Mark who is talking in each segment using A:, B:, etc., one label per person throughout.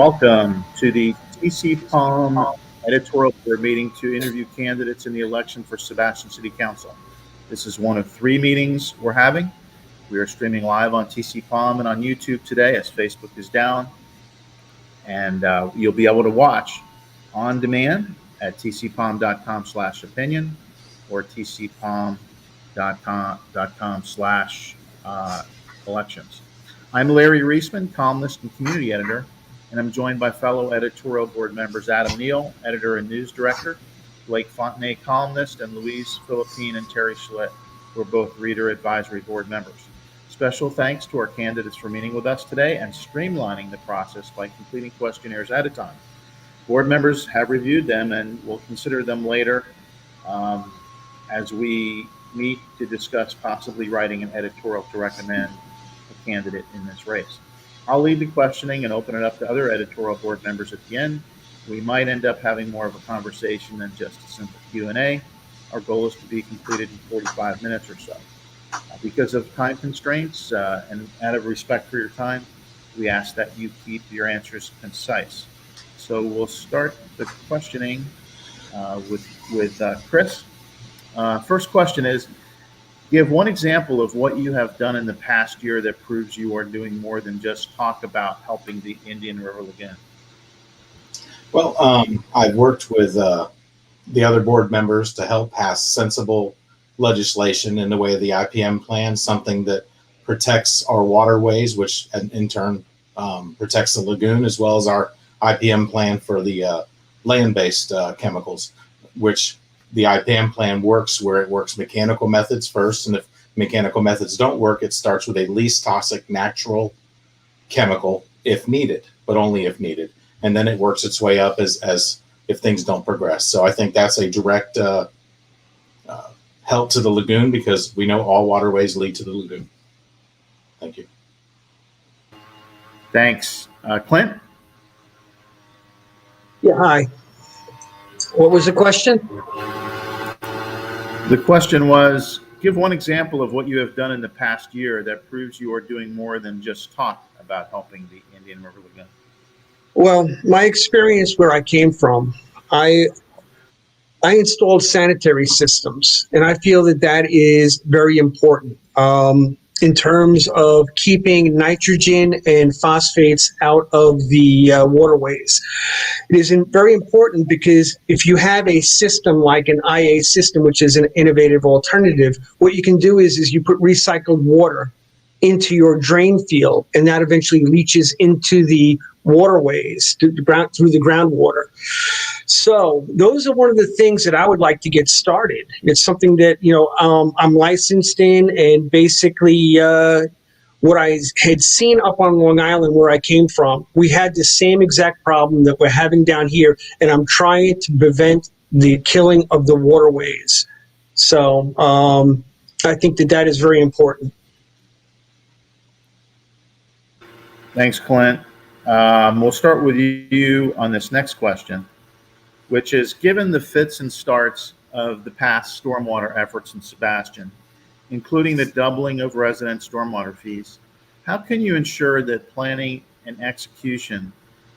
A: Welcome to the TCPalm editorial board meeting to interview candidates in the election for Sebastian City Council. This is one of 3 meetings we're having. We are streaming live on TCPalm and on YouTube today as Facebook is down. And you'll be able to watch on demand at tcpalm.com/opinion or tcpalm.com/elections. I'm Larry Reisman, columnist and community editor, and I'm joined by fellow editorial board members Adam Neal, editor and news director, Blake Fontenay, columnist, and Louise Philippine and Terry Schlitt, who are both reader advisory board members. Special thanks to our candidates for meeting with us today and streamlining the process by completing questionnaires at a time. Board members have reviewed them and will consider them later as we meet to discuss possibly writing an editorial to recommend a candidate in this race. I'll lead the questioning and open it up to other editorial board members at the end. We might end up having more of a conversation than just a simple Q&A. Our goal is to be completed in 45 minutes or so. Because of time constraints and out of respect for your time, we ask that you keep your answers concise. So we'll start the questioning with Chris. First question is, give one example of what you have done in the past year that proves you are doing more than just talk about helping the Indian River Lagoon.
B: Well, I've worked with the other board members to help pass sensible legislation in the way of the IPM plan, something that protects our waterways, which in turn protects the lagoon, as well as our IPM plan for the land-based chemicals, which the IPM plan works where it works mechanical methods first. And if mechanical methods don't work, it starts with a least toxic natural chemical if needed, but only if needed. And then it works its way up as if things don't progress. So I think that's a direct help to the lagoon, because we know all waterways lead to the lagoon. Thank you.
A: Thanks. Clint?
C: Yeah, hi. What was the question?
A: The question was, give one example of what you have done in the past year that proves you are doing more than just talk about helping the Indian River Lagoon.
C: Well, my experience where I came from, I installed sanitary systems, and I feel that that is very important in terms of keeping nitrogen and phosphates out of the waterways. It is very important because if you have a system like an IA system, which is an innovative alternative, what you can do is you put recycled water into your drain field, and that eventually leaches into the waterways through the groundwater. So those are one of the things that I would like to get started. It's something that, I'm licensed in, and basically what I had seen up on Long Island where I came from, we had the same exact problem that we're having down here, and I'm trying to prevent the killing of the waterways. So I think that is very important.
A: Thanks, Clint. We'll start with you on this next question, which is, given the fits and starts of the past stormwater efforts in Sebastian, including the doubling of resident stormwater fees, how can you ensure that planning and execution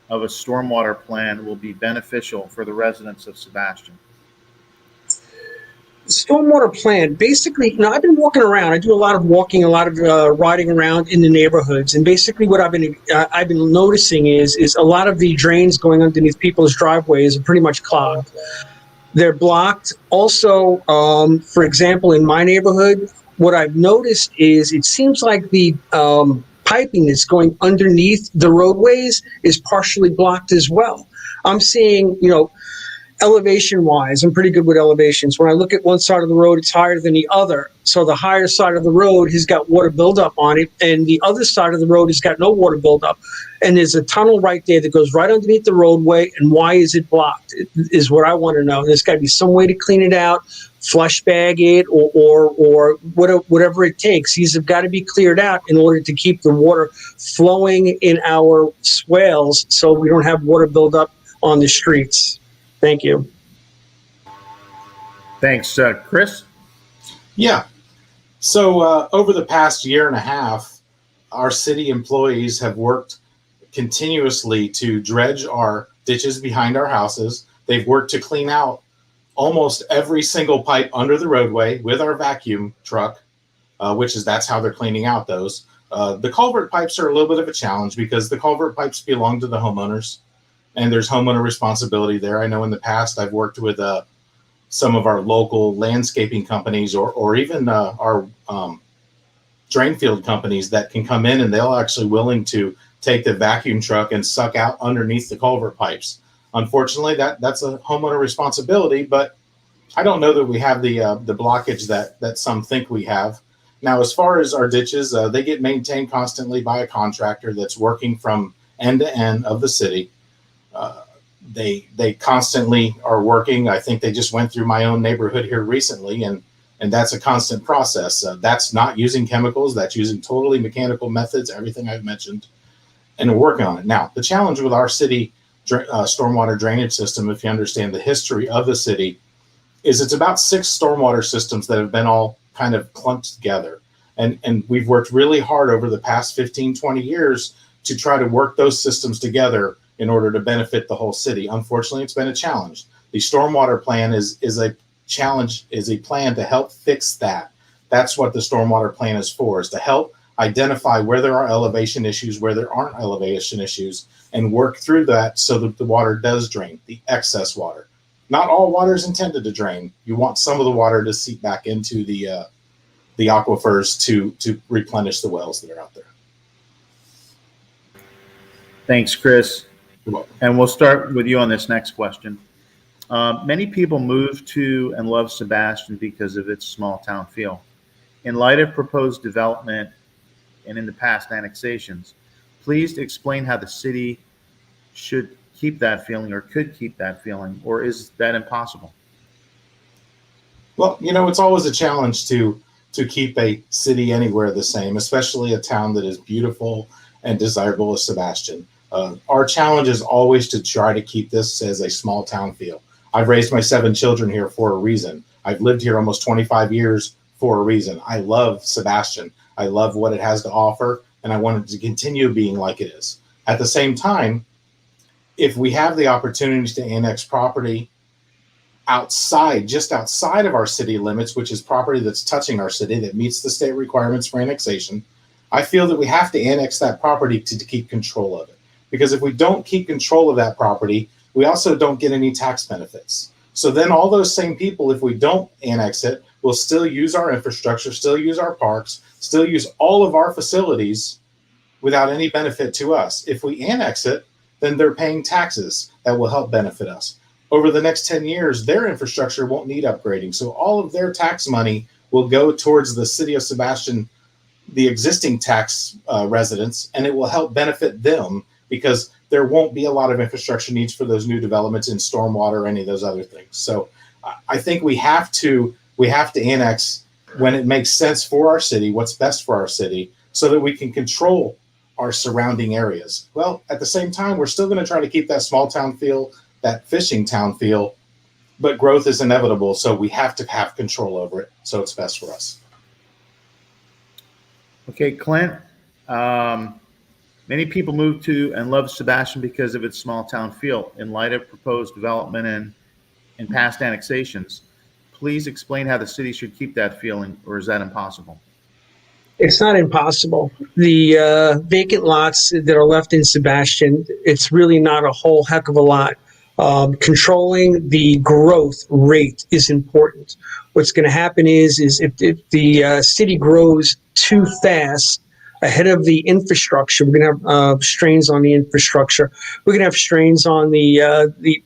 A: of a stormwater plan will be beneficial for the residents of Sebastian?
C: Stormwater plan, basically, I've been walking around. I do a lot of walking, a lot of riding around in the neighborhoods, and basically what I've been noticing is a lot of the drains going underneath people's driveways are pretty much clogged. They're blocked. Also, for example, in my neighborhood, what I've noticed is it seems like the piping that's going underneath the roadways is partially blocked as well. I'm seeing, elevation-wise, I'm pretty good with elevations. When I look at one side of the road, it's higher than the other. So the higher side of the road has got water buildup on it, and the other side of the road has got no water buildup. And there's a tunnel right there that goes right underneath the roadway, and why is it blocked is what I want to know. There's got to be some way to clean it out, flush bag it, or whatever it takes. These have got to be cleared out in order to keep the water flowing in our swales so we don't have water buildup on the streets. Thank you.
A: Thanks. Chris?
B: Yeah. So over the past year and a half, our city employees have worked continuously to dredge our ditches behind our houses. They've worked to clean out almost every single pipe under the roadway with our vacuum truck, that's how they're cleaning out those. The culvert pipes are a little bit of a challenge because the culvert pipes belong to the homeowners, and there's homeowner responsibility there. I know in the past I've worked with some of our local landscaping companies or even our drain field companies that can come in and they'll actually willing to take the vacuum truck and suck out underneath the culvert pipes. Unfortunately, that's a homeowner responsibility, but I don't know that we have the blockage that some think we have. Now, as far as our ditches, they get maintained constantly by a contractor that's working from end to end of the city. They constantly are working. I think they just went through my own neighborhood here recently, and that's a constant process. That's not using chemicals. That's using totally mechanical methods, everything I've mentioned, and we're working on it. Now, the challenge with our city stormwater drainage system, if you understand the history of the city, is it's about 6 stormwater systems that have been all kind of clumped together. And we've worked really hard over the past 15, 20 years to try to work those systems together in order to benefit the whole city. Unfortunately, it's been a challenge. The stormwater plan is a challenge, is a plan to help fix that. That's what the stormwater plan is for, is to help identify where there are elevation issues, where there aren't elevation issues, and work through that so that the water does drain, the excess water. Not all water is intended to drain. You want some of the water to seep back into the aquifers to replenish the wells that are out there.
A: Thanks, Chris.
B: You're welcome.
A: And we'll start with you on this next question. Many people move to and love Sebastian because of its small town feel. In light of proposed development and in the past annexations, please explain how the city should keep that feeling or could keep that feeling, or is that impossible?
B: Well, it's always a challenge to keep a city anywhere the same, especially a town that is beautiful and desirable as Sebastian. Our challenge is always to try to keep this as a small town feel. I've raised my 7 children here for a reason. I've lived here almost 25 years for a reason. I love Sebastian. I love what it has to offer, and I want it to continue being like it is. At the same time, if we have the opportunity to annex property just outside of our city limits, which is property that's touching our city that meets the state requirements for annexation, I feel that we have to annex that property to keep control of it. Because if we don't keep control of that property, we also don't get any tax benefits. So then all those same people, if we don't annex it, will still use our infrastructure, still use our parks, still use all of our facilities without any benefit to us. If we annex it, then they're paying taxes that will help benefit us. Over the next 10 years, their infrastructure won't need upgrading. So all of their tax money will go towards the city of Sebastian, the existing tax residents, and it will help benefit them because there won't be a lot of infrastructure needs for those new developments in stormwater or any of those other things. So I think we have to annex when it makes sense for our city, what's best for our city, so that we can control our surrounding areas. Well, at the same time, we're still going to try to keep that small town feel, that fishing town feel, but growth is inevitable, so we have to have control over it, so it's best for us.
A: Okay, Clint. Many people move to and love Sebastian because of its small town feel. In light of proposed development and past annexations, please explain how the city should keep that feeling, or is that impossible?
C: It's not impossible. The vacant lots that are left in Sebastian, it's really not a whole heck of a lot. Controlling the growth rate is important. What's going to happen is if the city grows too fast ahead of the infrastructure, we're going to have strains on the infrastructure. We're going to have strains on the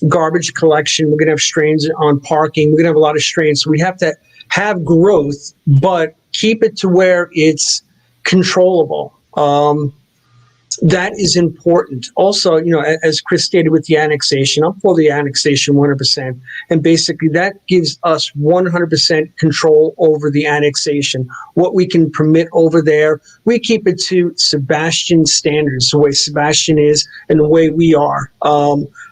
C: garbage collection. We're going to have strains on parking. We're going to have a lot of strains. So we have to have growth, but keep it to where it's controllable. That is important. Also, as Chris stated with the annexation, I'm for the annexation 100%. And basically that gives us 100% control over the annexation. What we can permit over there, we keep it to Sebastian standards, the way Sebastian is and the way we are.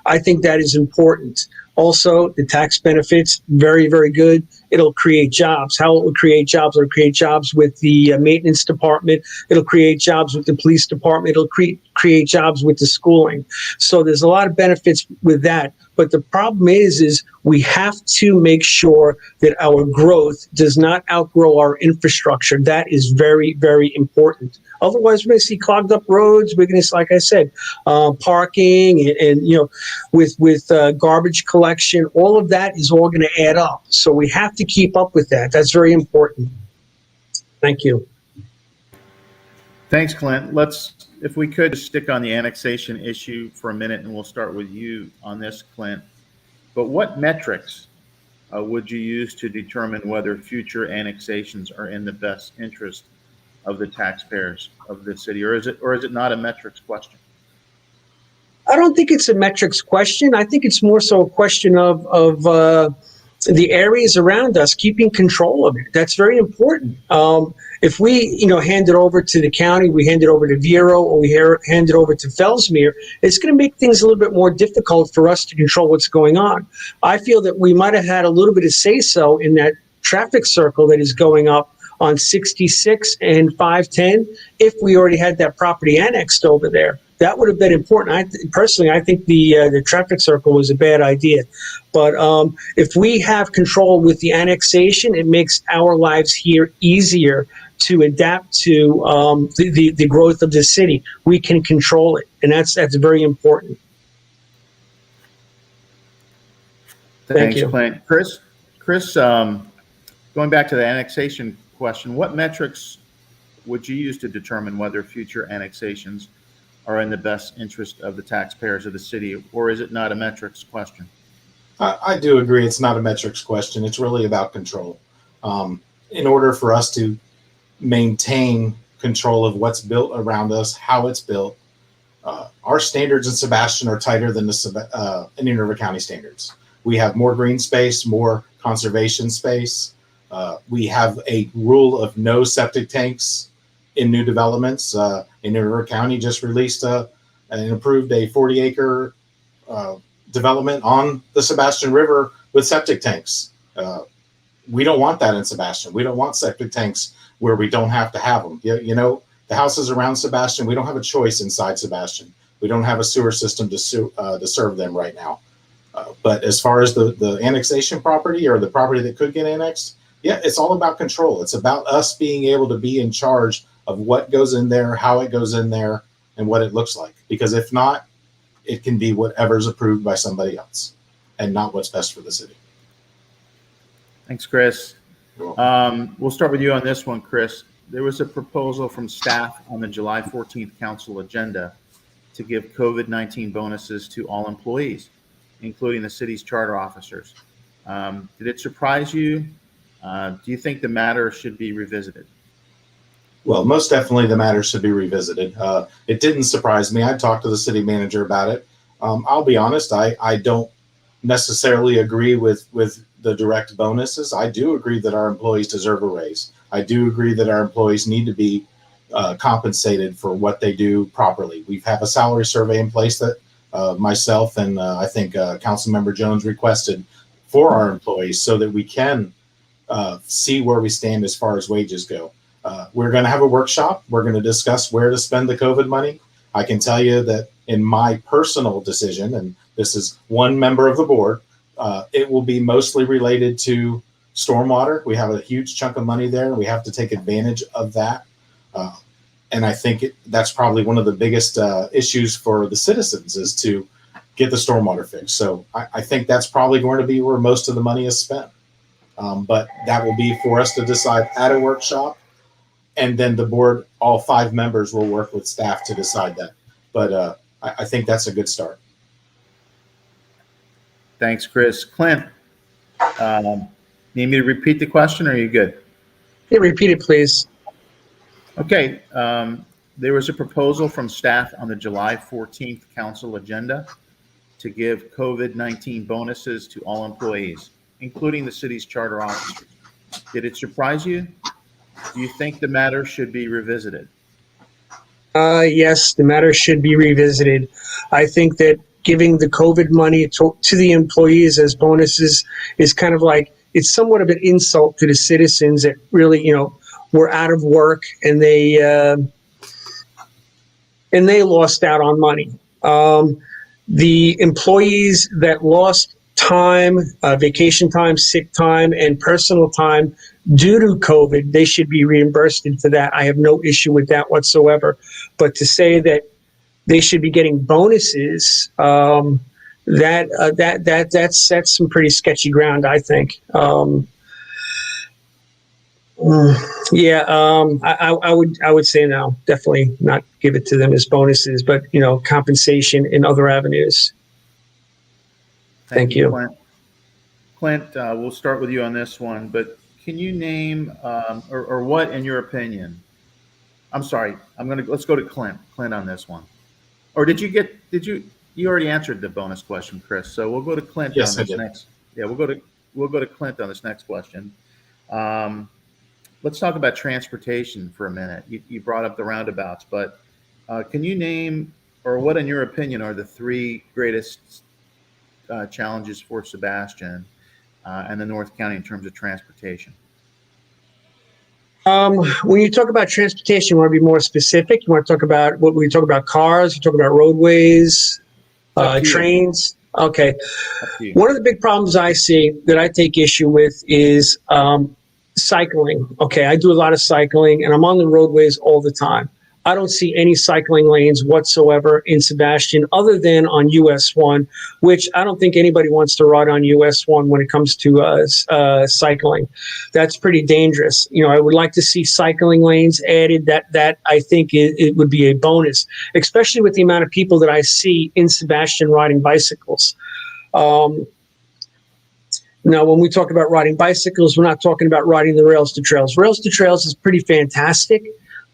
C: I think that is important. Also, the tax benefits, very, very good. It'll create jobs. How it will create jobs? It'll create jobs with the maintenance department. It'll create jobs with the police department. It'll create jobs with the schooling. So there's a lot of benefits with that. But the problem is we have to make sure that our growth does not outgrow our infrastructure. That is very, very important. Otherwise, we're going to see clogged up roads. We're going to, like I said, parking and with garbage collection. All of that is all going to add up. So we have to keep up with that. That's very important. Thank you.
A: Thanks, Clint. If we could, stick on the annexation issue for a minute, and we'll start with you on this, Clint. But what metrics would you use to determine whether future annexations are in the best interest of the taxpayers of the city, or is it not a metrics question?
C: I don't think it's a metrics question. I think it's more so a question of the areas around us, keeping control of it. That's very important. If we, hand it over to the county, we hand it over to Vero, or we hand it over to Fellsmere, it's going to make things a little bit more difficult for us to control what's going on. I feel that we might have had a little bit of say-so in that traffic circle that is going up on 66 and 510 if we already had that property annexed over there. That would have been important. Personally, I think the traffic circle was a bad idea. But if we have control with the annexation, it makes our lives here easier to adapt to the growth of the city. We can control it, and that's very important.
A: Thanks, Clint. Chris, going back to the annexation question, what metrics would you use to determine whether future annexations are in the best interest of the taxpayers of the city, or is it not a metrics question?
B: I do agree it's not a metrics question. It's really about control. In order for us to maintain control of what's built around us, how it's built, our standards in Sebastian are tighter than the Indian River County standards. We have more green space, more conservation space. We have a rule of no septic tanks in new developments. Indian River County just released and approved a 40-acre development on the Sebastian River with septic tanks. We don't want that in Sebastian. We don't want septic tanks where we don't have to have them. The houses around Sebastian, we don't have a choice inside Sebastian. We don't have a sewer system to serve them right now. But as far as the annexation property or the property that could get annexed, yeah, it's all about control. It's about us being able to be in charge of what goes in there, how it goes in there, and what it looks like. Because if not, it can be whatever's approved by somebody else and not what's best for the city.
A: Thanks, Chris. We'll start with you on this one, Chris. There was a proposal from staff on the July 14th council agenda to give COVID-19 bonuses to all employees, including the city's charter officers. Did it surprise you? Do you think the matter should be revisited?
B: Well, most definitely the matter should be revisited. It didn't surprise me. I talked to the city manager about it. I'll be honest, I don't necessarily agree with the direct bonuses. I do agree that our employees deserve a raise. I do agree that our employees need to be compensated for what they do properly. We have a salary survey in place that myself and I think Councilmember Jones requested for our employees so that we can see where we stand as far as wages go. We're going to have a workshop. We're going to discuss where to spend the COVID money. I can tell you that in my personal decision, and this is one member of the board, it will be mostly related to stormwater. We have a huge chunk of money there. We have to take advantage of that. And I think that's probably one of the biggest issues for the citizens is to get the stormwater fixed. So I think that's probably going to be where most of the money is spent. But that will be for us to decide at a workshop. And then the board, all 5 members will work with staff to decide that. But I think that's a good start.
A: Thanks, Chris. Clint, need me to repeat the question, or are you good?
C: Yeah, repeat it, please.
A: Okay. There was a proposal from staff on the July 14th council agenda to give COVID-19 bonuses to all employees, including the city's charter officers. Did it surprise you? Do you think the matter should be revisited?
C: Yes, the matter should be revisited. I think that giving the COVID money to the employees as bonuses is kind of like, it's somewhat of an insult to the citizens that really, were out of work and they, and they lost out on money. The employees that lost time, vacation time, sick time, and personal time due to COVID, they should be reimbursed for that. I have no issue with that whatsoever. But to say that they should be getting bonuses, that's some pretty sketchy ground, I think. I would say no, definitely not give it to them as bonuses, but compensation in other avenues. Thank you.
A: Clint, we'll start with you on this one, but can you name or what, in your opinion? I'm sorry, let's go to Clint on this one. Or you already answered the bonus question, Chris? So we'll go to Clint
B: Yes,
A: on this
B: I did.
A: next. Yeah, we'll go to Clint on this next question. Let's talk about transportation for a minute. You brought up the roundabouts, but can you name, or what, in your opinion, are the three greatest challenges for Sebastian and the North County in terms of transportation?
C: When you talk about transportation, you want to be more specific? You want to talk about what we talk about? Cars? You talk about roadways, trains? Okay. One of the big problems I see that I take issue with is cycling. Okay, I do a lot of cycling, and I'm on the roadways all the time. I don't see any cycling lanes whatsoever in Sebastian other than on US 1, which I don't think anybody wants to ride on US 1 when it comes to cycling. That's pretty dangerous. I would like to see cycling lanes added. That I think it would be a bonus, especially with the amount of people that I see in Sebastian riding bicycles. Now, when we talk about riding bicycles, we're not talking about riding the rails to trails. Rails to trails is pretty fantastic.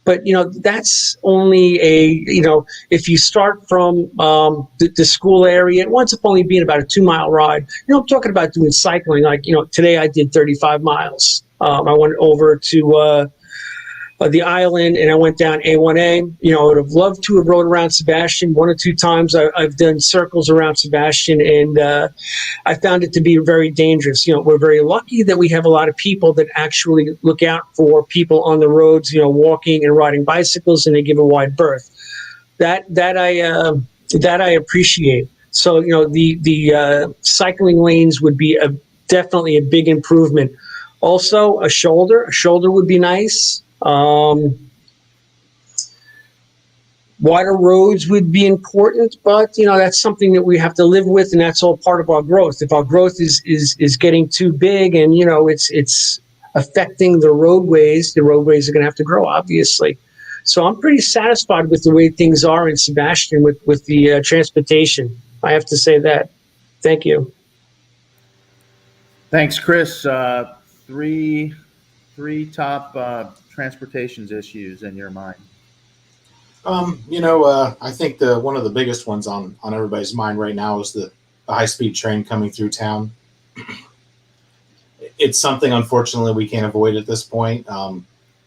C: But, that's only if you start from the school area, it winds up only being about a 2-mile ride. I'm talking about doing cycling. Like, today I did 35 miles. I went over to the island and I went down A1A. I would have loved to have rode around Sebastian 1 or 2 times. I've done circles around Sebastian, and I found it to be very dangerous. We're very lucky that we have a lot of people that actually look out for people on the roads, walking and riding bicycles, and they give a wide berth. That I appreciate. So, the cycling lanes would be definitely a big improvement. Also, a shoulder would be nice. Wider roads would be important, but that's something that we have to live with, and that's all part of our growth. If our growth is getting too big and it's affecting the roadways are going to have to grow, obviously. So I'm pretty satisfied with the way things are in Sebastian with the transportation. I have to say that. Thank you.
A: Thanks, Chris. Three top transportation issues in your mind.
B: I think one of the biggest ones on everybody's mind right now is the high-speed train coming through town. It's something, unfortunately, we can't avoid at this point.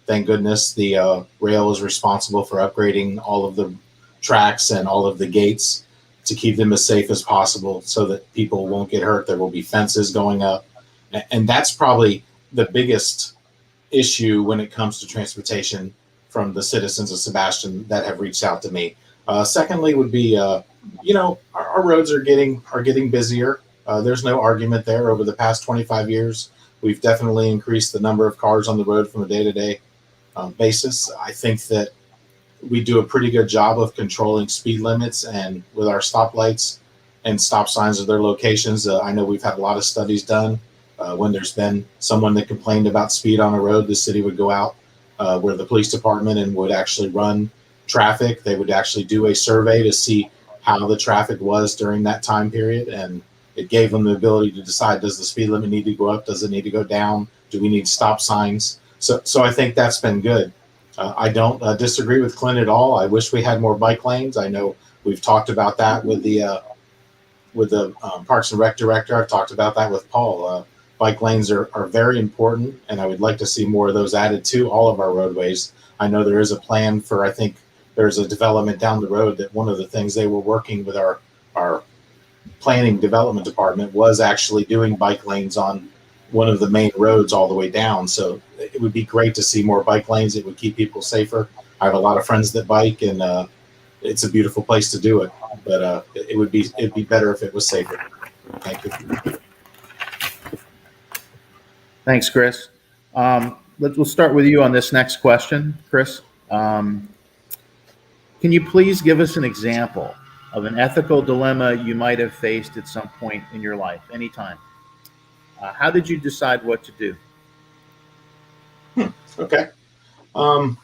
B: Thank goodness the rail is responsible for upgrading all of the tracks and all of the gates to keep them as safe as possible so that people won't get hurt. There will be fences going up. And that's probably the biggest issue when it comes to transportation from the citizens of Sebastian that have reached out to me. Secondly would be, our roads are getting busier. There's no argument there. Over the past 25 years, we've definitely increased the number of cars on the road from a day-to-day basis. I think that we do a pretty good job of controlling speed limits, and with our stoplights and stop signs at their locations, I know we've had a lot of studies done. When there's been someone that complained about speed on a road, the city would go out where the police department and would actually run traffic. They would actually do a survey to see how the traffic was during that time period, and it gave them the ability to decide, does the speed limit need to go up? Does it need to go down? Do we need stop signs? So I think that's been good. I don't disagree with Clint at all. I wish we had more bike lanes. I know we've talked about that with the Parks and Rec director. I've talked about that with Paul. Bike lanes are very important, and I would like to see more of those added to all of our roadways. I know there is a plan for, I think there's a development down the road that one of the things they were working with our planning development department was actually doing bike lanes on one of the main roads all the way down. So it would be great to see more bike lanes. It would keep people safer. I have a lot of friends that bike, and it's a beautiful place to do it. But it'd be better if it was safer. Thank you.
A: Thanks, Chris. We'll start with you on this next question, Chris. Can you please give us an example of an ethical dilemma you might have faced at some point in your life, anytime? How did you decide what to do?
B: Okay. I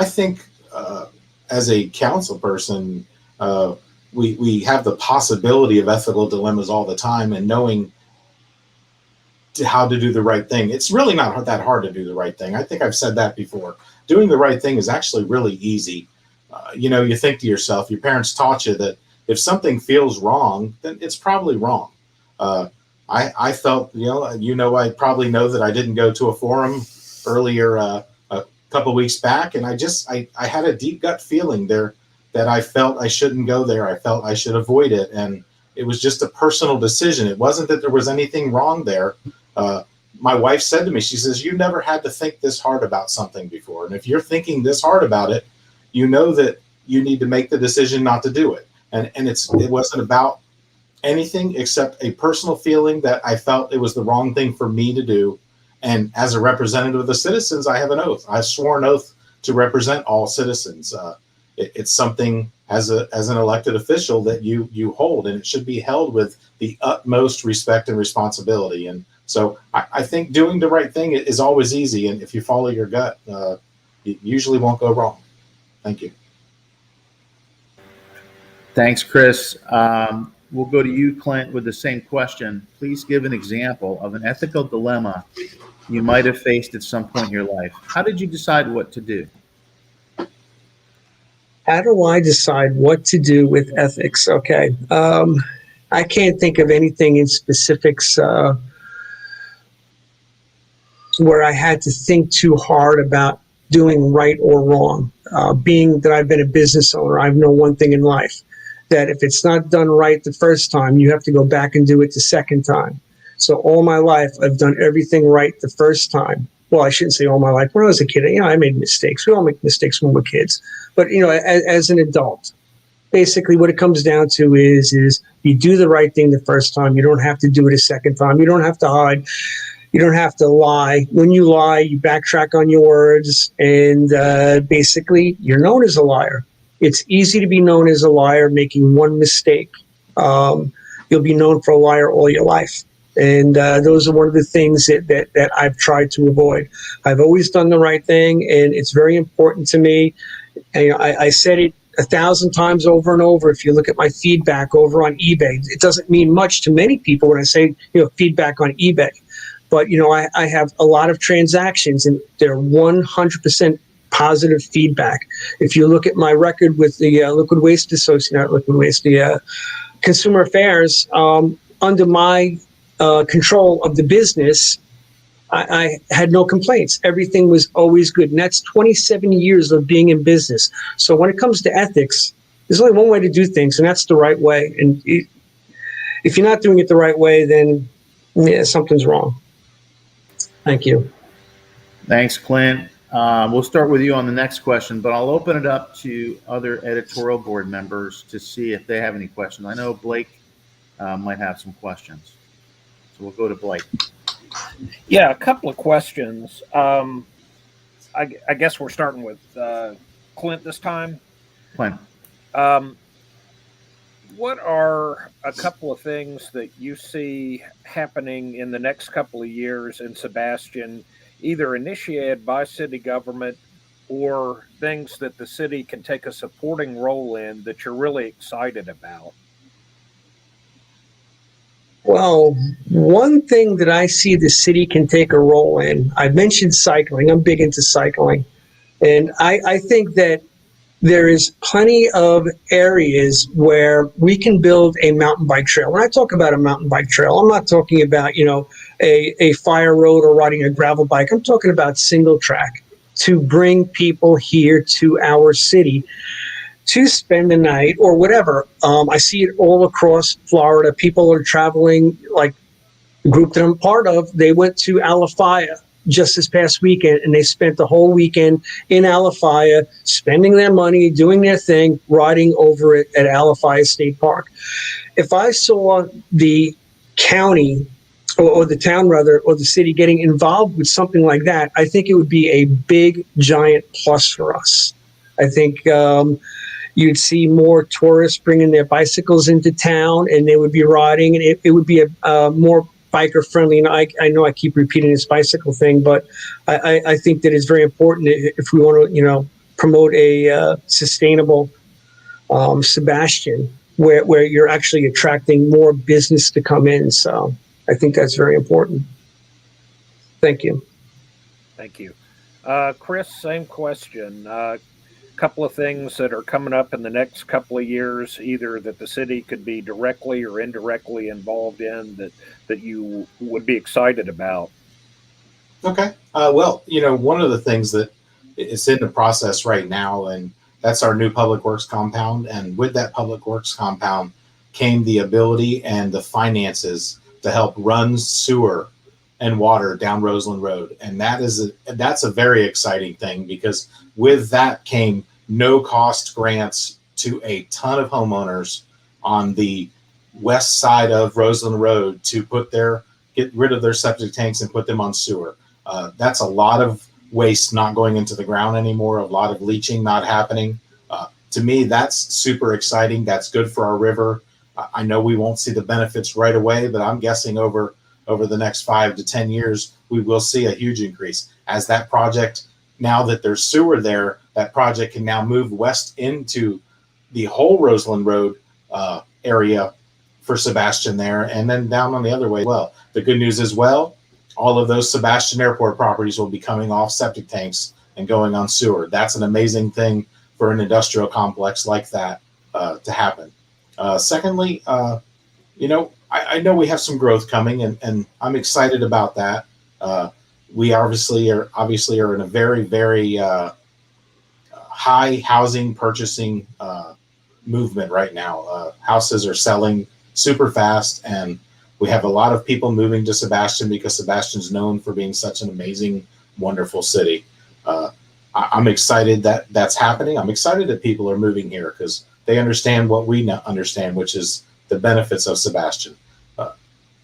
B: think as a council person, we have the possibility of ethical dilemmas all the time, and knowing how to do the right thing. It's really not that hard to do the right thing. I think I've said that before. Doing the right thing is actually really easy. You think to yourself, your parents taught you that if something feels wrong, then it's probably wrong. I felt, I probably know that I didn't go to a forum earlier a couple of weeks back, and I had a deep gut feeling there that I felt I shouldn't go there. I felt I should avoid it, and it was just a personal decision. It wasn't that there was anything wrong there. My wife said to me, she says, "You never had to think this hard about something before, and if you're thinking this hard about it, you know that you need to make the decision not to do it." And it wasn't about anything except a personal feeling that I felt it was the wrong thing for me to do. And as a representative of the citizens, I have an oath. I swore an oath to represent all citizens. It's something as an elected official that you hold, and it should be held with the utmost respect and responsibility. And so I think doing the right thing is always easy. And if you follow your gut, you usually won't go wrong. Thank you.
A: Thanks, Chris. We'll go to you, Clint, with the same question. Please give an example of an ethical dilemma you might have faced at some point in your life. How did you decide what to do?
C: How do I decide what to do with ethics? Okay. I can't think of anything in specifics where I had to think too hard about doing right or wrong. Being that I've been a business owner, I know one thing in life, that if it's not done right the first time, you have to go back and do it the second time. So all my life, I've done everything right the first time. Well, I shouldn't say all my life. When I was a kid, I made mistakes. We all make mistakes when we're kids. But, as an adult, basically what it comes down to is you do the right thing the first time. You don't have to do it a second time. You don't have to hide. You don't have to lie. When you lie, you backtrack on your words, and basically you're known as a liar. It's easy to be known as a liar making one mistake. You'll be known for a liar all your life. And those are one of the things that I've tried to avoid. I've always done the right thing, and it's very important to me. And, I said it 1,000 times over and over. If you look at my feedback over on eBay, it doesn't mean much to many people when I say feedback on eBay. But I have a lot of transactions, and they're 100% positive feedback. If you look at my record with the Liquid Waste Association, not Liquid Waste, the Consumer Affairs, under my control of the business, I had no complaints. Everything was always good. And that's 27 years of being in business. So when it comes to ethics, there's only one way to do things, and that's the right way. And if you're not doing it the right way, then something's wrong. Thank you.
A: Thanks, Clint. We'll start with you on the next question, but I'll open it up to other editorial board members to see if they have any questions. I know Blake might have some questions. So we'll go to Blake.
D: Yeah, a couple of questions. I guess we're starting with Clint this time.
A: Clint.
D: What are a couple of things that you see happening in the next couple of years in Sebastian, either initiated by city government or things that the city can take a supporting role in that you're really excited about?
C: Well, one thing that I see the city can take a role in, I mentioned cycling. I'm big into cycling. And I think that there is plenty of areas where we can build a mountain bike trail. When I talk about a mountain bike trail, I'm not talking about, a fire road or riding a gravel bike. I'm talking about single track to bring people here to our city to spend the night or whatever. I see it all across Florida. People are traveling, like the group that I'm part of, they went to Alafaya just this past weekend, and they spent the whole weekend in Alafaya, spending their money, doing their thing, riding over it at Alafaya State Park. If I saw the county or the town rather, or the city getting involved with something like that, I think it would be a big, giant plus for us. I think you'd see more tourists bringing their bicycles into town, and they would be riding, and it would be a more biker friendly. And I know I keep repeating this bicycle thing, but I think that it's very important if we want to, promote a sustainable Sebastian, where you're actually attracting more business to come in. So I think that's very important. Thank you.
D: Thank you. Chris, same question. Couple of things that are coming up in the next couple of years, either that the city could be directly or indirectly involved in that you would be excited about.
B: Okay. Well, one of the things that is in the process right now, and that's our new public works compound. And with that public works compound came the ability and the finances to help run sewer and water down Roseland Road. And that's a very exciting thing, because with that came no cost grants to a ton of homeowners on the west side of Roseland Road to get rid of their septic tanks and put them on sewer. That's a lot of waste not going into the ground anymore, a lot of leaching not happening. To me, that's super exciting. That's good for our river. I know we won't see the benefits right away, but I'm guessing over the next 5 to 10 years, we will see a huge increase as that project, now that there's sewer there, that project can now move west into the whole Roseland Road area for Sebastian there, and then down on the other way. Well, the good news is, all of those Sebastian Airport properties will be coming off septic tanks and going on sewer. That's an amazing thing for an industrial complex like that to happen. Secondly, I know we have some growth coming, and I'm excited about that. We obviously are in a very, very high housing purchasing movement right now. Houses are selling super fast, and we have a lot of people moving to Sebastian because Sebastian's known for being such an amazing, wonderful city. I'm excited that that's happening. I'm excited that people are moving here because they understand what we understand, which is the benefits of Sebastian.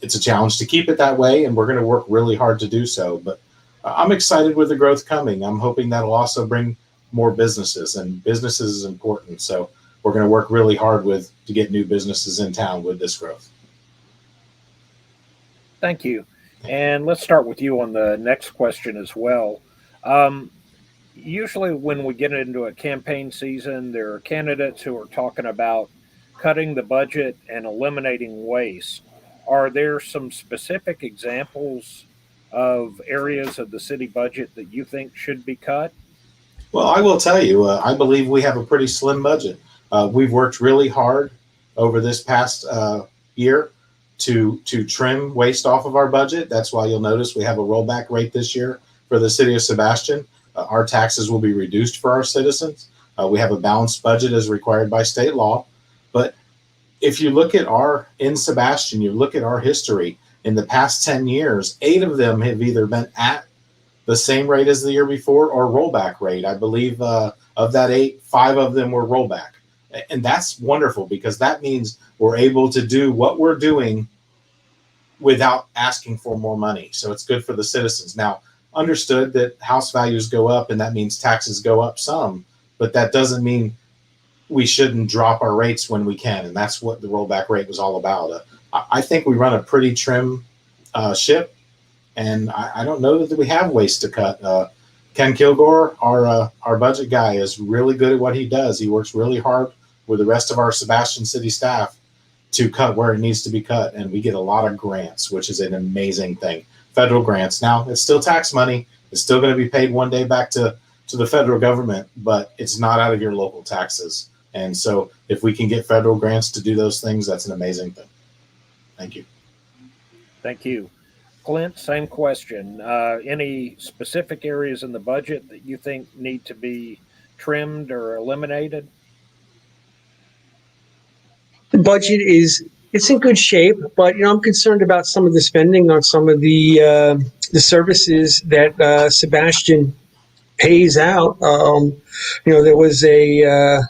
B: It's a challenge to keep it that way, and we're going to work really hard to do so. But I'm excited with the growth coming. I'm hoping that'll also bring more businesses, and businesses is important. So we're going to work really hard to get new businesses in town with this growth.
D: Thank you. And let's start with you on the next question as well. Usually when we get into a campaign season, there are candidates who are talking about cutting the budget and eliminating waste. Are there some specific examples of areas of the city budget that you think should be cut?
B: Well, I will tell you, I believe we have a pretty slim budget. We've worked really hard over this past year to trim waste off of our budget. That's why you'll notice we have a rollback rate this year for the city of Sebastian. Our taxes will be reduced for our citizens. We have a balanced budget as required by state law. But if you look at in Sebastian, you look at our history in the past 10 years, 8 of them have either been at the same rate as the year before or rollback rate. I believe of that 8, 5 of them were rollback. And that's wonderful because that means we're able to do what we're doing without asking for more money. So it's good for the citizens. Now, understood that house values go up and that means taxes go up some, but that doesn't mean we shouldn't drop our rates when we can. And that's what the rollback rate was all about. I think we run a pretty trim ship, and I don't know that we have waste to cut. Ken Kilgore, our budget guy, is really good at what he does. He works really hard with the rest of our Sebastian City staff to cut where it needs to be cut. And we get a lot of grants, which is an amazing thing. Federal grants. Now, it's still tax money. It's still going to be paid one day back to the federal government, but it's not out of your local taxes. And so if we can get federal grants to do those things, that's an amazing thing. Thank you.
D: Thank you. Clint, same question. Any specific areas in the budget that you think need to be trimmed or eliminated?
C: The budget it's in good shape, but I'm concerned about some of the spending on some of the the services that Sebastian pays out. There was a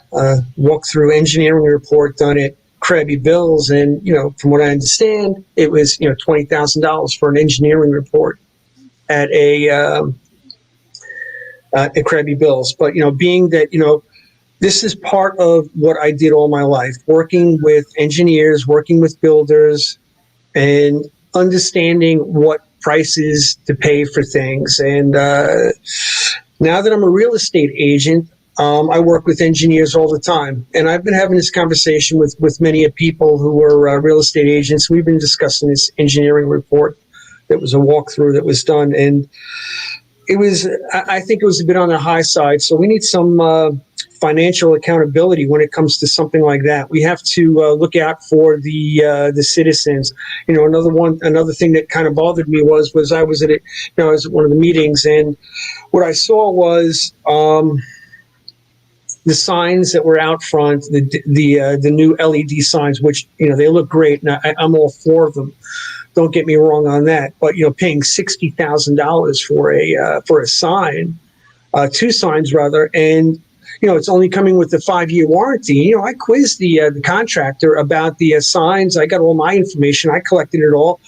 C: walkthrough engineering report done at Krabby Bill's, and from what I understand, it was $20,000 for an engineering report at at Krabby Bill's. But being that this is part of what I did all my life, working with engineers, working with builders, and understanding what prices to pay for things. And now that I'm a real estate agent, I work with engineers all the time. And I've been having this conversation with many people who are real estate agents. We've been discussing this engineering report that was a walkthrough that was done. And I think it was a bit on the high side. So we need some financial accountability when it comes to something like that. We have to look out for the citizens. Another thing that kind of bothered me was I was at one of the meetings, and what I saw was the signs that were out front, the new LED signs, which they look great, and I'm all for them. Don't get me wrong on that, but paying $60,000 for a sign, two signs rather, and it's only coming with a 5-year warranty. I quizzed the contractor about the signs. I got all my information. I collected it all.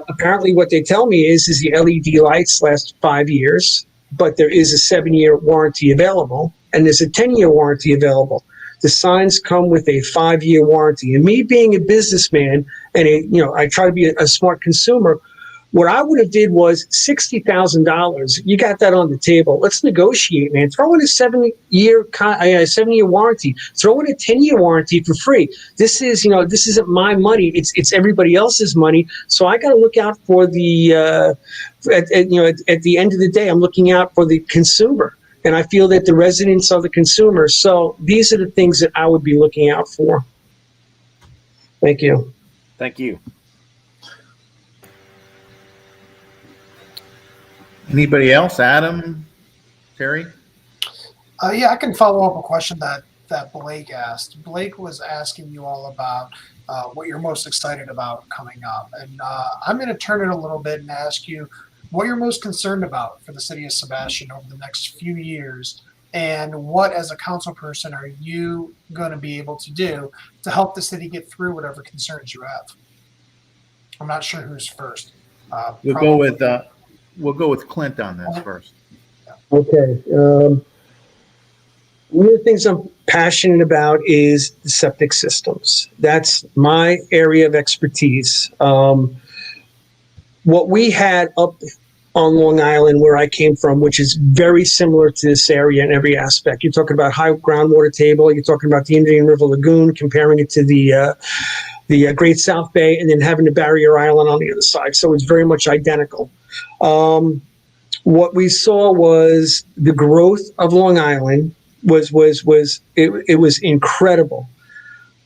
C: Apparently what they tell me is the LED lights last 5 years, but there is a 7-year warranty available, and there's a 10-year warranty available. The signs come with a 5-year warranty. And me being a businessman, and I try to be a smart consumer, what I would have did was $60,000. You got that on the table. Let's negotiate, man. Throw in a 7-year warranty. Throw in a 10-year warranty for free. This isn't my money. It's everybody else's money. So I got to look out for the at the end of the day, I'm looking out for the consumer, and I feel that the residents are the consumers. So these are the things that I would be looking out for. Thank you.
D: Thank you.
A: Anybody else? Adam, Terry?
E: Yeah, I can follow up a question that Blake asked. Blake was asking you all about what you're most excited about coming up. And I'm going to turn it a little bit and ask you what you're most concerned about for the city of Sebastian over the next few years, and what, as a council person, are you going to be able to do to help the city get through whatever concerns you have? I'm not sure who's first.
A: We'll go with Clint on this first.
C: Okay. One of the things I'm passionate about is the septic systems. That's my area of expertise. What we had up on Long Island, where I came from, which is very similar to this area in every aspect. You're talking about high groundwater table. You're talking about the Indian River Lagoon, comparing it to the Great South Bay, and then having the Barrier Island on the other side. So it's very much identical. What we saw was the growth of Long Island was incredible.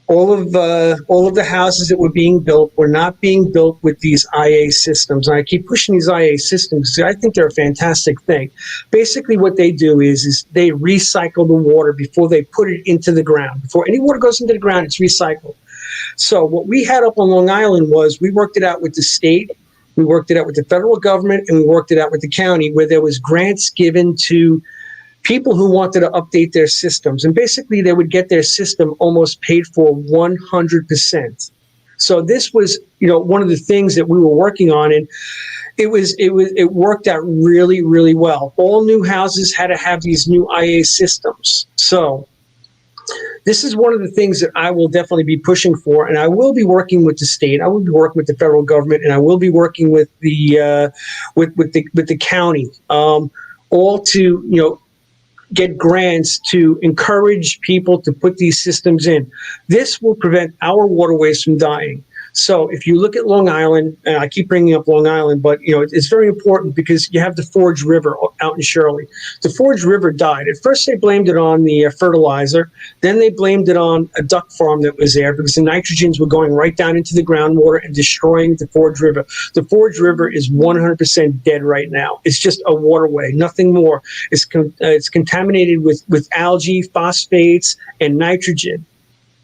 C: All of the houses that were being built were not being built with these IA systems. And I keep pushing these IA systems because I think they're a fantastic thing. Basically what they do is they recycle the water before they put it into the ground. Before any water goes into the ground, it's recycled. So what we had up on Long Island was we worked it out with the state, we worked it out with the federal government, and we worked it out with the county, where there was grants given to people who wanted to update their systems. And basically they would get their system almost paid for 100%. So this was, one of the things that we were working on, and it worked out really, really well. All new houses had to have these new IA systems. So this is one of the things that I will definitely be pushing for, and I will be working with the state. I will be working with the federal government, and I will be working with the county, all to get grants to encourage people to put these systems in. This will prevent our waterways from dying. So if you look at Long Island, and I keep bringing up Long Island, but it's very important because you have the Forge River out in Shirley. The Forge River died. At first they blamed it on the fertilizer. Then they blamed it on a duck farm that was there because the nitrogens were going right down into the groundwater and destroying the Forge River. The Forge River is 100% dead right now. It's just a waterway, nothing more. It's contaminated with algae, phosphates, and nitrogen.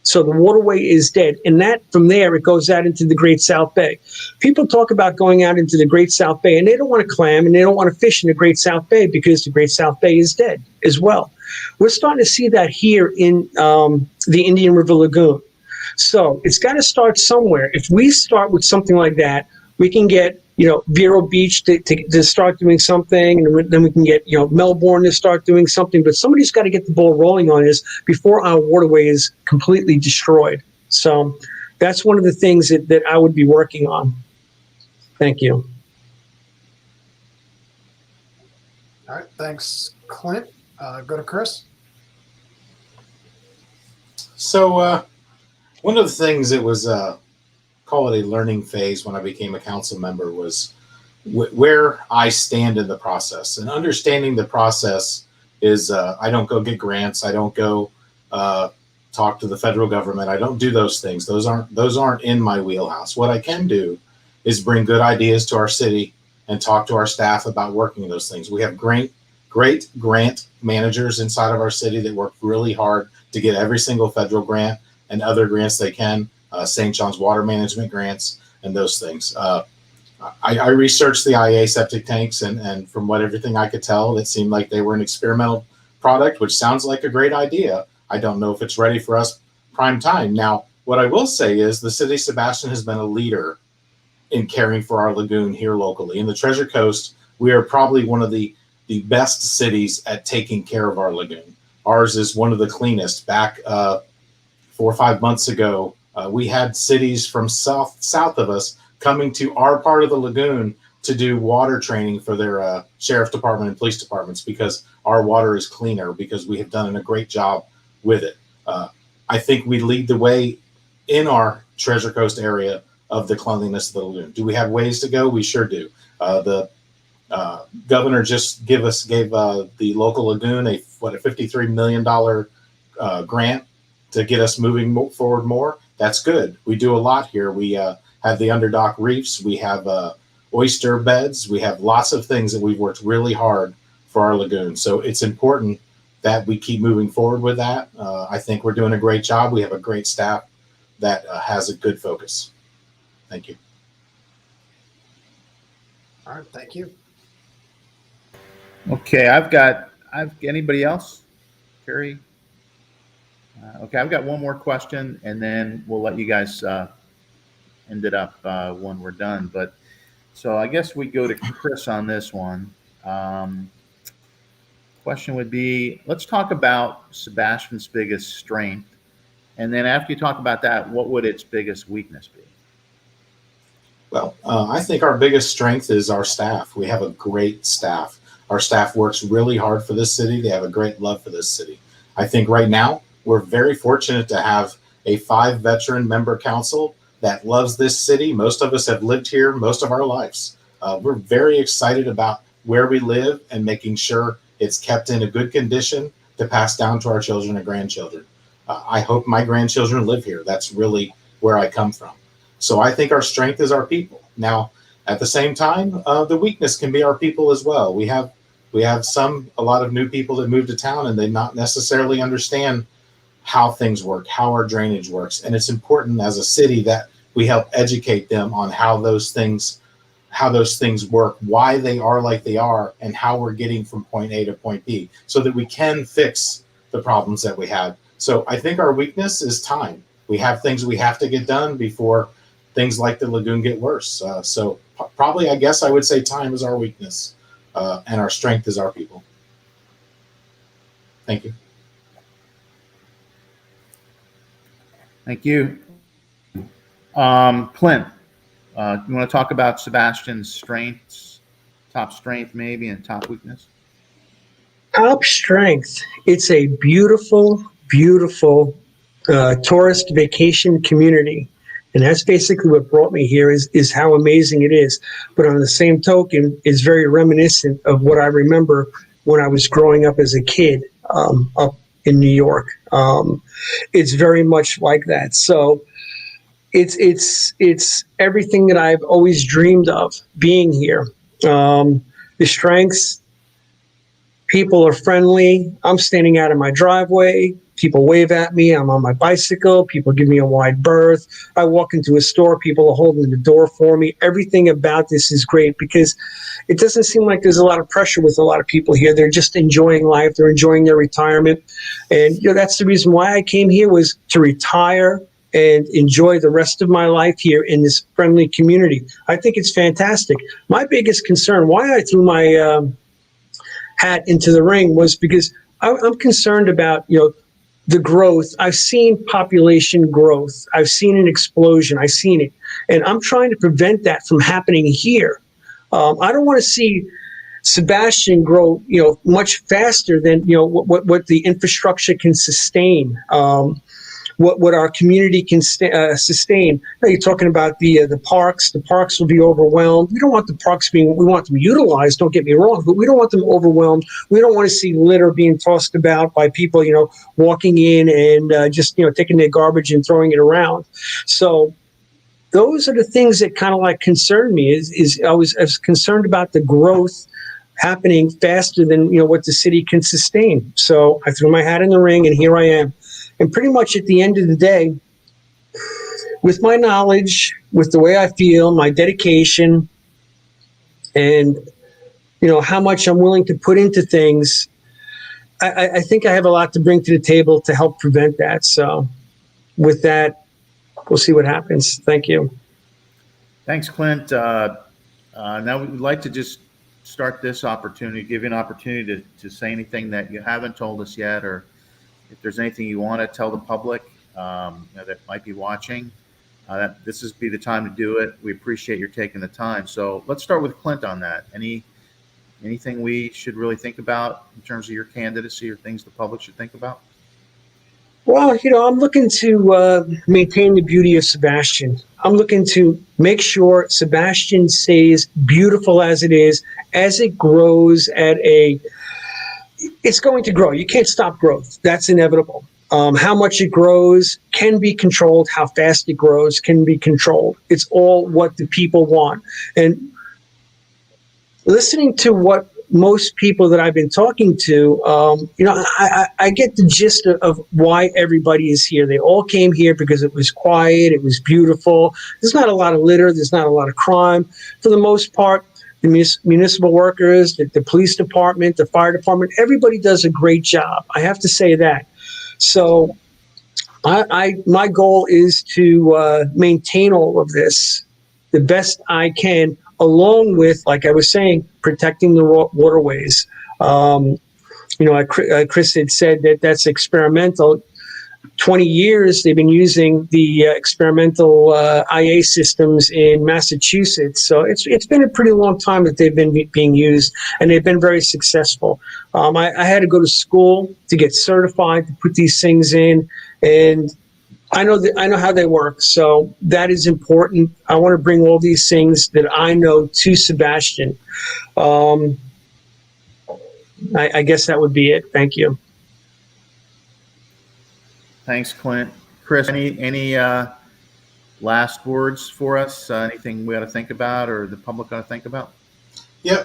C: So the waterway is dead. And that from there, it goes out into the Great South Bay. People talk about going out into the Great South Bay, and they don't want to clam and they don't want to fish in the Great South Bay because the Great South Bay is dead as well. We're starting to see that here in the Indian River Lagoon. So it's got to start somewhere. If we start with something like that, we can get, Vero Beach to start doing something, and then we can get, Melbourne to start doing something. But somebody's got to get the ball rolling on this before our waterway is completely destroyed. So that's one of the things that I would be working on. Thank you.
E: All right, thanks, Clint. Go to Chris.
B: So one of the things that was call it a learning phase when I became a council member was where I stand in the process. And understanding the process is I don't go get grants. I don't go talk to the federal government. I don't do those things. Those aren't in my wheelhouse. What I can do is bring good ideas to our city and talk to our staff about working those things. We have great grant managers inside of our city that work really hard to get every single federal grant and other grants they can, St. John's water management grants and those things. I researched the IA septic tanks, and from everything I could tell, it seemed like they were an experimental product, which sounds like a great idea. I don't know if it's ready for us prime time. Now, what I will say is the city of Sebastian has been a leader in caring for our lagoon here locally. In the Treasure Coast, we are probably one of the best cities at taking care of our lagoon. Ours is one of the cleanest. Back 4 or 5 months ago, we had cities from south of us coming to our part of the lagoon to do water training for their sheriff department and police departments because our water is cleaner, because we have done a great job with it. I think we lead the way in our Treasure Coast area of the cleanliness of the lagoon. Do we have ways to go? We sure do. The governor just gave the local lagoon a $53 million grant to get us moving forward more. That's good. We do a lot here. We have the underdock reefs. We have oyster beds. We have lots of things that we've worked really hard for our lagoon. So it's important that we keep moving forward with that. I think we're doing a great job. We have a great staff that has a good focus. Thank you.
E: All right, thank you.
A: Okay, anybody else? Carrie? Okay, I've got one more question, and then we'll let you guys end it up when we're done. But so I guess we go to Chris on this one. Question would be, let's talk about Sebastian's biggest strength, and then after you talk about that, what would its biggest weakness be?
B: Well, I think our biggest strength is our staff. We have a great staff. Our staff works really hard for this city. They have a great love for this city. I think right now we're very fortunate to have a 5-veteran member council that loves this city. Most of us have lived here most of our lives. We're very excited about where we live and making sure it's kept in a good condition to pass down to our children and grandchildren. I hope my grandchildren live here. That's really where I come from. So I think our strength is our people. Now, at the same time, the weakness can be our people as well. We have a lot of new people that move to town, and they not necessarily understand how things work, how our drainage works. And it's important as a city that we help educate them on how those things work, why they are like they are, and how we're getting from point A to point B, so that we can fix the problems that we have. So I think our weakness is time. We have things we have to get done before things like the lagoon get worse. So probably, I guess I would say time is our weakness, and our strength is our people. Thank you.
A: Thank you. Clint, you want to talk about Sebastian's strengths, top strength maybe, and top weakness?
C: Top strength. It's a beautiful, beautiful tourist vacation community. And that's basically what brought me here is how amazing it is. But on the same token, it's very reminiscent of what I remember when I was growing up as a kid up in New York. It's very much like that. So it's everything that I've always dreamed of being here. The strengths, people are friendly. I'm standing out in my driveway. People wave at me. I'm on my bicycle. People give me a wide berth. I walk into a store. People are holding the door for me. Everything about this is great because it doesn't seem like there's a lot of pressure with a lot of people here. They're just enjoying life. They're enjoying their retirement. And that's the reason why I came here, was to retire and enjoy the rest of my life here in this friendly community. I think it's fantastic. My biggest concern, why I threw my hat into the ring, was because I'm concerned about, the growth. I've seen population growth. I've seen an explosion. I've seen it. And I'm trying to prevent that from happening here. I don't want to see Sebastian grow, much faster than, what the infrastructure can sustain. What our community can sustain. Now you're talking about the parks. The parks will be overwhelmed. We don't want the parks we want them utilized, don't get me wrong, but we don't want them overwhelmed. We don't want to see litter being tossed about by people, walking in and just, taking their garbage and throwing it around. So those are the things that kind of like concern me, is I was concerned about the growth happening faster than, what the city can sustain. So I threw my hat in the ring, and here I am. And pretty much at the end of the day, with my knowledge, with the way I feel, my dedication, and how much I'm willing to put into things, I think I have a lot to bring to the table to help prevent that. So with that, we'll see what happens. Thank you.
A: Thanks, Clint. Now we'd like to just start this opportunity, give you an opportunity to say anything that you haven't told us yet, or if there's anything you want to tell the public that might be watching, that this is be the time to do it. We appreciate your taking the time. So let's start with Clint on that. Anything we should really think about in terms of your candidacy, or things the public should think about?
C: Well, I'm looking to maintain the beauty of Sebastian. I'm looking to make sure Sebastian stays beautiful as it is, as it grows it's going to grow. You can't stop growth. That's inevitable. How much it grows can be controlled. How fast it grows can be controlled. It's all what the people want. And listening to what most people that I've been talking to, I get the gist of why everybody is here. They all came here because it was quiet. It was beautiful. There's not a lot of litter. There's not a lot of crime. For the most part, the municipal workers, the police department, the fire department, everybody does a great job. I have to say that. So my goal is to maintain all of this the best I can, along with, like I was saying, protecting the waterways. Chris had said that that's experimental. 20 years they've been using the experimental IA systems in Massachusetts. So it's been a pretty long time that they've been being used, and they've been very successful. I had to go to school to get certified to put these things in, and I know how they work. So that is important. I want to bring all these things that I know to Sebastian. I guess that would be it. Thank you.
A: Thanks, Clint. Chris, any last words for us? Anything we ought to think about, or the public ought to think about?
B: Yeah,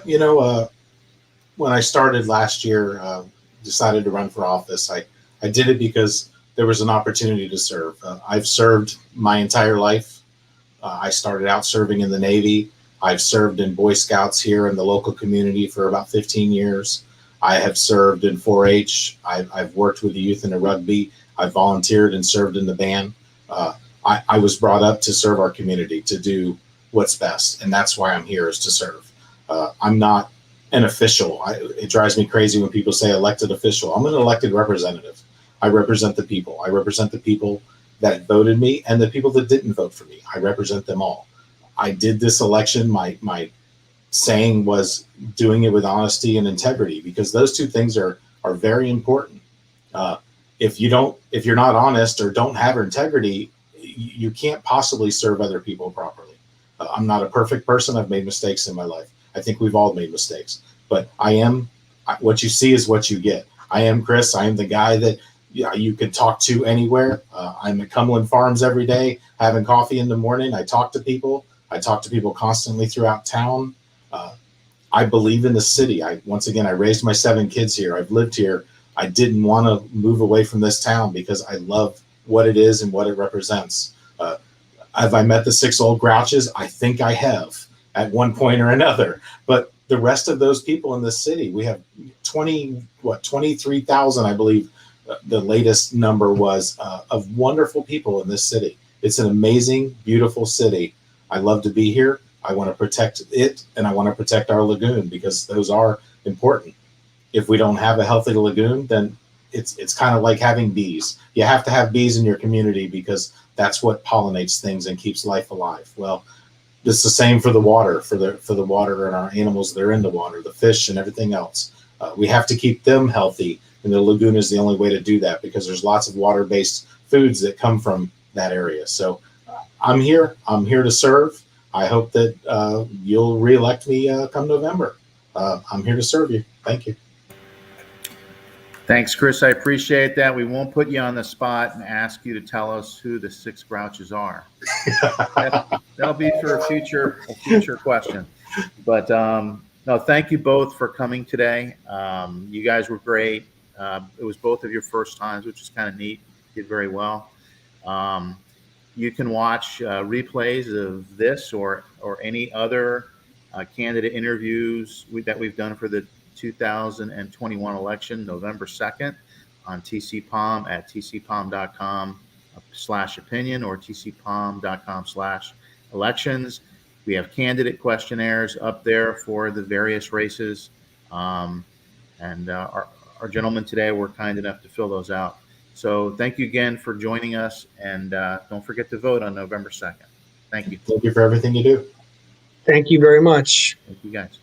B: when I started last year, decided to run for office, I did it because there was an opportunity to serve. I've served my entire life. I started out serving in the Navy. I've served in Boy Scouts here in the local community for about 15 years. I have served in 4-H. I've worked with the youth in the rugby. I've volunteered and served in the band. I was brought up to serve our community, to do what's best, and that's why I'm here, is to serve. I'm not an official. It drives me crazy when people say elected official. I'm an elected representative. I represent the people. I represent the people that voted me and the people that didn't vote for me. I represent them all. I did this election. My saying was doing it with honesty and integrity, because those two things are very important. If you're not honest or don't have integrity, you can't possibly serve other people properly. I'm not a perfect person. I've made mistakes in my life. I think we've all made mistakes, but what you see is what you get. I am Chris. I am the guy that you can talk to anywhere. I'm at Cumberland Farms every day, having coffee in the morning. I talk to people. I talk to people constantly throughout town. I believe in the city. Once again, I raised my 7 kids here. I've lived here I didn't want to move away from this town because I love what it is and what it represents. Have I met the 6 old grouches? I think I have at one point or another. But the rest of those people in this city, we have 23,000, I believe the latest number was, of wonderful people in this city. It's an amazing, beautiful city. I love to be here. I want to protect it, and I want to protect our lagoon because those are important. If we don't have a healthy lagoon, then it's kind of like having bees. You have to have bees in your community because that's what pollinates things and keeps life alive. Well, it's the same for the water, for the water and our animals that are in the water, the fish and everything else. We have to keep them healthy, and the lagoon is the only way to do that because there's lots of water-based foods that come from that area. So I'm here to serve. I hope that you'll reelect me come November. I'm here to serve you. Thank you.
A: Thanks, Chris. I appreciate that. We won't put you on the spot and ask you to tell us who the 6 grouches are. That'll be for a future question. But no, thank you both for coming today. You guys were great. It was both of your first times, which is kind of neat. You did very well. You can watch replays of this or any other candidate interviews that we've done for the 2021 election, November 2nd, on TCPalm at tcpalm.com/opinion or tcpalm.com/elections. We have candidate questionnaires up there for the various races. And our gentlemen today were kind enough to fill those out. So thank you again for joining us. And don't forget to vote on November 2nd. Thank you.
B: Thank you for everything you do.
C: Thank you very much.
A: Thank you, guys.